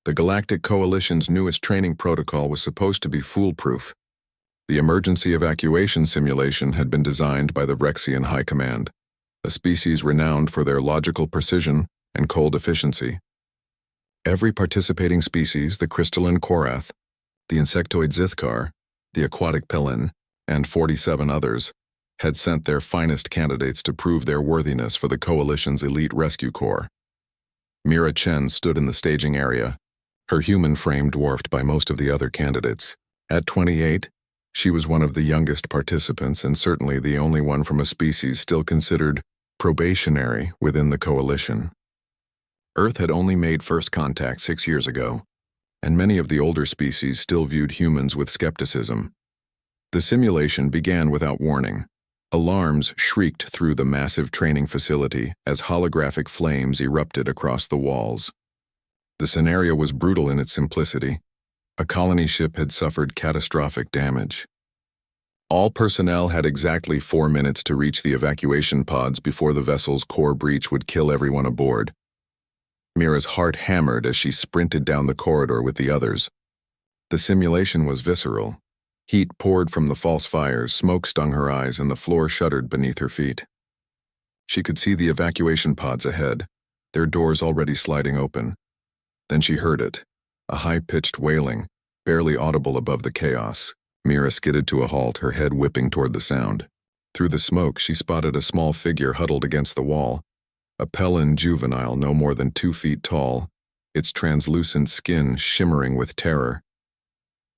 The Galactic Coalition's newest training protocol was supposed to be foolproof. The emergency evacuation simulation had been designed by the Vrexian High Command, a species renowned for their logical precision and cold efficiency. Every participating species, the crystalline Korath, the insectoid Zithkar, the aquatic Pelin, and 47 others, had sent their finest candidates to prove their worthiness for the Coalition's elite rescue corps. Mira Chen stood in the staging area, her human frame dwarfed by most of the other candidates. At 28, she was one of the youngest participants and certainly the only one from a species still considered probationary within the Coalition. Earth had only made first contact 6 years ago, and many of the older species still viewed humans with skepticism. The simulation began without warning. Alarms shrieked through the massive training facility as holographic flames erupted across the walls. The scenario was brutal in its simplicity. A colony ship had suffered catastrophic damage. All personnel had exactly 4 minutes to reach the evacuation pods before the vessel's core breach would kill everyone aboard. Mira's heart hammered as she sprinted down the corridor with the others. The simulation was visceral. Heat poured from the false fires, smoke stung her eyes, and the floor shuddered beneath her feet. She could see the evacuation pods ahead, their doors already sliding open. Then she heard it, a high-pitched wailing, barely audible above the chaos. Mira skidded to a halt, her head whipping toward the sound. Through the smoke, she spotted a small figure huddled against the wall, a Pelin juvenile no more than 2 feet tall, its translucent skin shimmering with terror.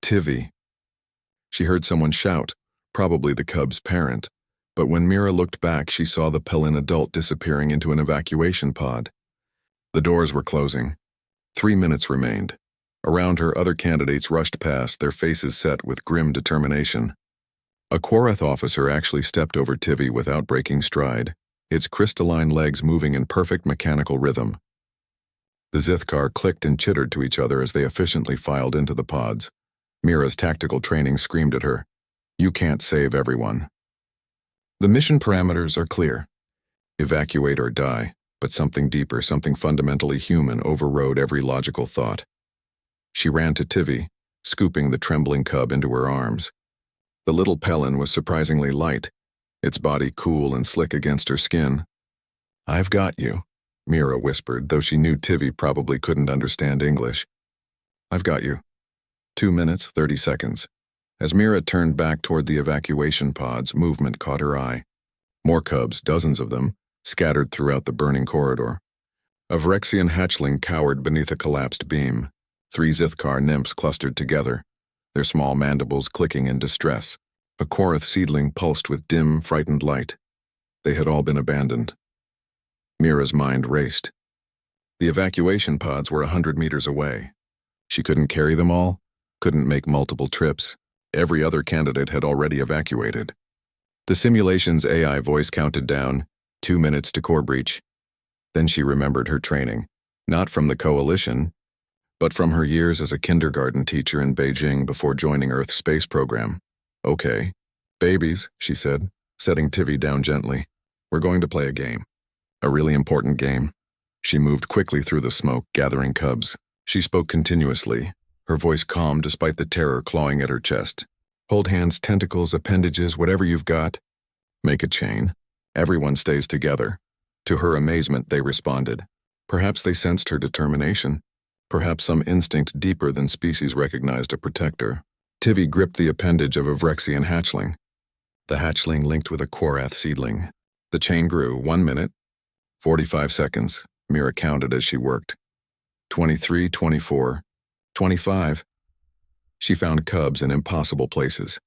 Tivy. She heard someone shout, probably the cub's parent, but when Mira looked back, she saw the Pelin adult disappearing into an evacuation pod. The doors were closing. 3 minutes remained. Around her, other candidates rushed past, their faces set with grim determination. A Korath officer actually stepped over Tivy without breaking stride, its crystalline legs moving in perfect mechanical rhythm. The Zithkar clicked and chittered to each other as they efficiently filed into the pods. Mira's tactical training screamed at her, "You can't save everyone." The mission parameters are clear. Evacuate or die, but something deeper, something fundamentally human overrode every logical thought. She ran to Tivy, scooping the trembling cub into her arms. The little Pelin was surprisingly light, its body cool and slick against her skin. "I've got you," Mira whispered, though she knew Tivy probably couldn't understand English. "I've got you." 2 minutes, 30 seconds. As Mira turned back toward the evacuation pods, movement caught her eye. More cubs, dozens of them, scattered throughout the burning corridor. A Vrexian hatchling cowered beneath a collapsed beam. 3 Zithkar nymphs clustered together, their small mandibles clicking in distress. A Korath seedling pulsed with dim, frightened light. They had all been abandoned. Mira's mind raced. The evacuation pods were 100 meters away. She couldn't carry them all, couldn't make multiple trips. Every other candidate had already evacuated. The simulation's AI voice counted down, 2 minutes to core breach. Then she remembered her training, not from the Coalition, but from her years as a kindergarten teacher in Beijing before joining Earth's space program. "Okay, babies," she said, setting Tivy down gently. "We're going to play a game. A really important game." She moved quickly through the smoke, gathering cubs. She spoke continuously, her voice calm despite the terror clawing at her chest. "Hold hands, tentacles, appendages, whatever you've got. Make a chain. Everyone stays together." To her amazement, they responded. Perhaps they sensed her determination. Perhaps some instinct deeper than species recognized a protector. Tivy gripped the appendage of a Vrexian hatchling. The hatchling linked with a Korath seedling. The chain grew. 1 minute. 45 seconds. Mira counted as she worked. 23, 24, 25. She found cubs in impossible places,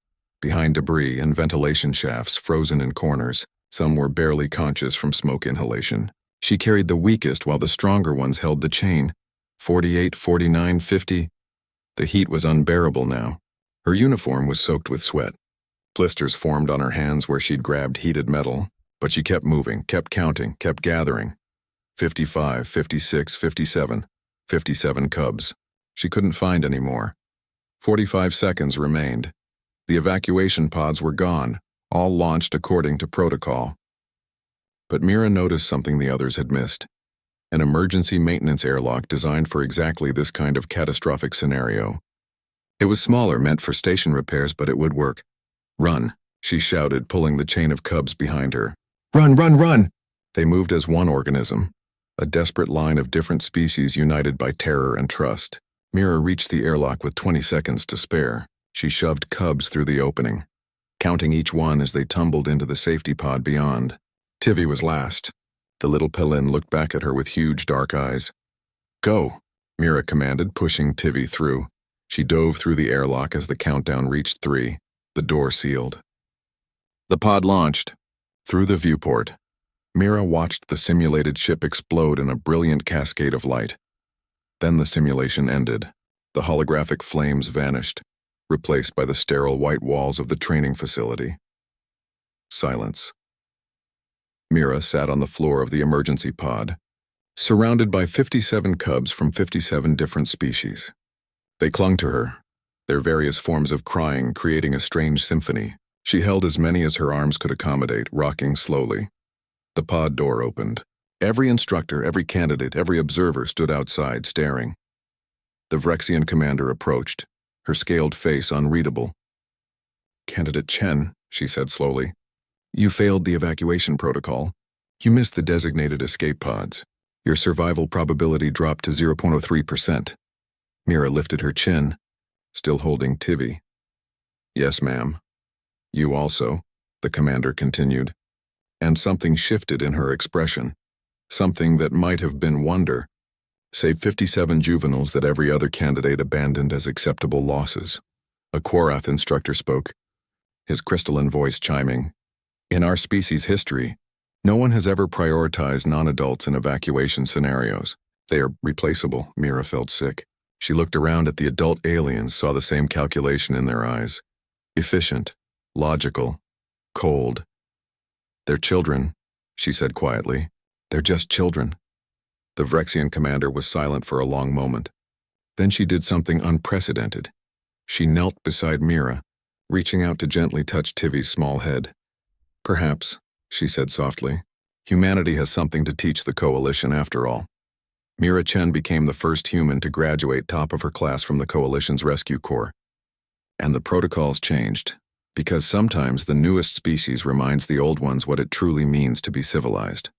behind debris and ventilation shafts frozen in corners. Some were barely conscious from smoke inhalation. She carried the weakest while the stronger ones held the chain. 48, 49, 50. The heat was unbearable now. Her uniform was soaked with sweat. Blisters formed on her hands where she'd grabbed heated metal, but she kept moving, kept counting, kept gathering. 55, 56, 57. 57 cubs. She couldn't find any more. 45 seconds remained. The evacuation pods were gone, all launched according to protocol. But Mira noticed something the others had missed. an emergency maintenance airlock designed for exactly this kind of catastrophic scenario. It was smaller, meant for station repairs, but it would work. "Run," she shouted, pulling the chain of cubs behind her. "Run, run, run!" They moved as one organism, a desperate line of different species united by terror and trust. Mira reached the airlock with 20 seconds to spare. She shoved cubs through the opening, counting each one as they tumbled into the safety pod beyond. Tivy was last. The little Pelin looked back at her with huge dark eyes. "Go," Mira commanded, pushing Tivy through. She dove through the airlock as the countdown reached 3. The door sealed. The pod launched. Through the viewport, Mira watched the simulated ship explode in a brilliant cascade of light. Then the simulation ended. The holographic flames vanished, replaced by the sterile white walls of the training facility. Silence. Mira sat on the floor of the emergency pod, surrounded by 57 cubs from 57 different species. They clung to her, their various forms of crying creating a strange symphony. She held as many as her arms could accommodate, rocking slowly. The pod door opened. Every instructor, every candidate, every observer stood outside, staring. The Vrexian commander approached, her scaled face unreadable. "Candidate Chen," she said slowly, "you failed the evacuation protocol. You missed the designated escape pods. Your survival probability dropped to 0.03%. Mira lifted her chin, still holding Tivy. "Yes, ma'am. You also," the commander continued. And something shifted in her expression, something that might have been wonder, save 57 juveniles that every other candidate abandoned as acceptable losses. A Quarath instructor spoke, his crystalline voice chiming. "In our species' history, no one has ever prioritized non-adults in evacuation scenarios. They are replaceable." Mira felt sick. She looked around at the adult aliens, saw the same calculation in their eyes. Efficient, logical, cold. "They're children," she said quietly. "They're just children." The Vrexian commander was silent for a long moment. Then she did something unprecedented. She knelt beside Mira, reaching out to gently touch Tivy's small head. "Perhaps," she said softly, "humanity has something to teach the Coalition after all." Mira Chen became the first human to graduate top of her class from the Coalition's Rescue Corps. And the protocols changed, because sometimes the newest species reminds the old ones what it truly means to be civilized.